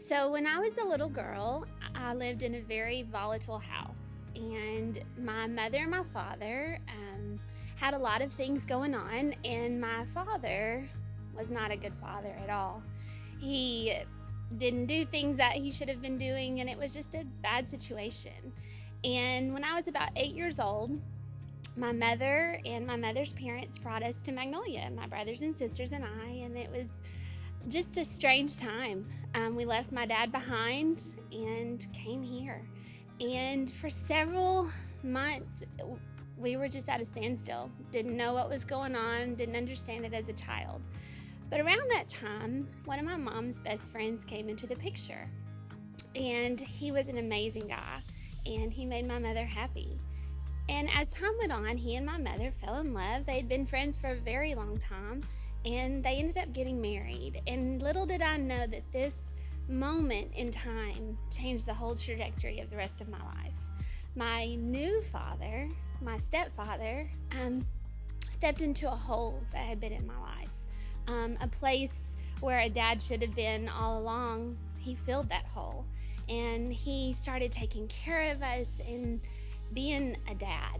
So, when I was a little girl, I lived in a very volatile house, and my mother and my father had a lot of things going on, and my father was not a good father at all. He didn't do things that he should have been doing, and it was just a bad situation. And when I was about 8 years old, my mother and my mother's parents brought us to Magnolia, my brothers and sisters and I, and it was just a strange time. We left my dad behind and came here. And for several months, we were just at a standstill. Didn't know what was going on, didn't understand it as a child. But around that time, one of my mom's best friends came into the picture. And he was an amazing guy, and he made my mother happy. And as time went on, he and my mother fell in love. They had been friends for a very long time, and they ended up getting married. And little did I know that this moment in time changed the whole trajectory of the rest of my life. My new father, my stepfather, stepped into a hole that had been in my life. A place where a dad should have been all along. He filled that hole, and he started taking care of us and being a dad,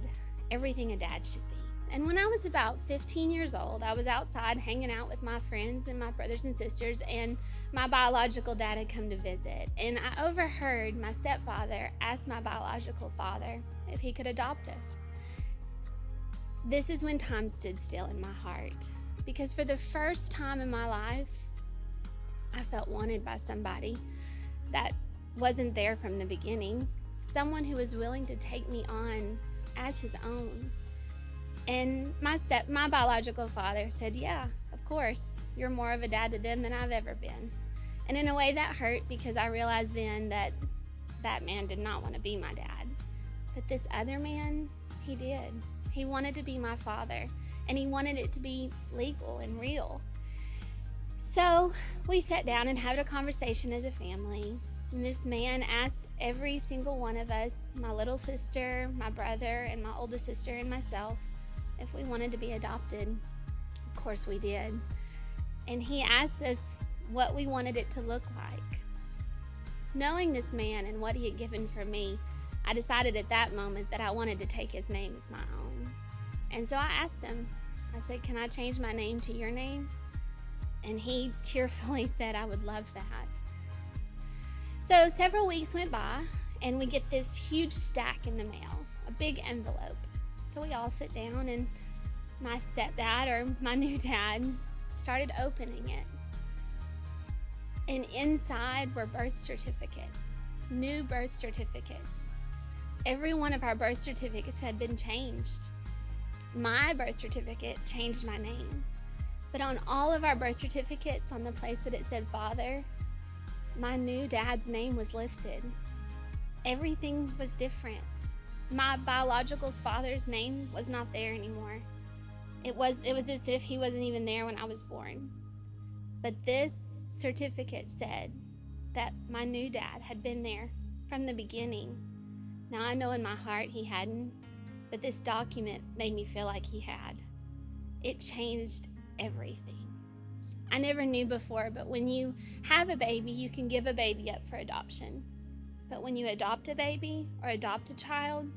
everything a dad should be. And when I was about 15 years old, I was outside hanging out with my friends and my brothers and sisters, and my biological dad had come to visit. And I overheard my stepfather ask my biological father if he could adopt us. This is when time stood still in my heart, because for the first time in my life, I felt wanted by somebody that wasn't there from the beginning, someone who was willing to take me on as his own. And my biological father said, "Yeah, of course, you're more of a dad to them than I've ever been." And in a way that hurt, because I realized then that that man did not want to be my dad. But this other man, he did. He wanted to be my father, and he wanted it to be legal and real. So we sat down and had a conversation as a family. And this man asked every single one of us, my little sister, my brother, and my oldest sister and myself, if we wanted to be adopted. Of course we did. And he asked us what we wanted it to look like. Knowing this man and what he had given for me, I decided at that moment that I wanted to take his name as my own. And so I asked him, I said, "Can I change my name to your name?" And he tearfully said, "I would love that." So several weeks went by, and we get this huge stack in the mail, a big envelope. So we all sit down, and my stepdad, or my new dad, started opening it. And inside were birth certificates, new birth certificates. Every one of our birth certificates had been changed. My birth certificate changed my name. But on all of our birth certificates, on the place that it said father, my new dad's name was listed. Everything was different. My biological father's name was not there anymore. It was as if he wasn't even there when I was born. But this certificate said that my new dad had been there from the beginning. Now I know in my heart he hadn't, but this document made me feel like he had. It changed everything. I never knew before, but when you have a baby, you can give a baby up for adoption. But when you adopt a baby or adopt a child,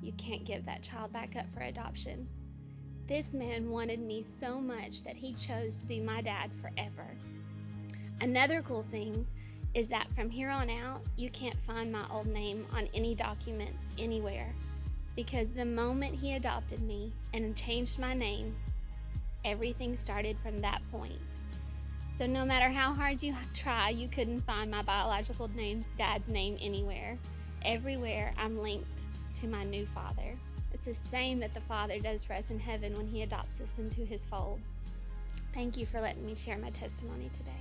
you can't give that child back up for adoption. This man wanted me so much that he chose to be my dad forever. Another cool thing is that from here on out, you can't find my old name on any documents anywhere, because the moment he adopted me and changed my name, everything started from that point. So no matter how hard you try, you couldn't find my biological dad's name anywhere. Everywhere I'm linked to my new father. It's the same that the Father does for us in heaven when he adopts us into his fold. Thank you for letting me share my testimony today.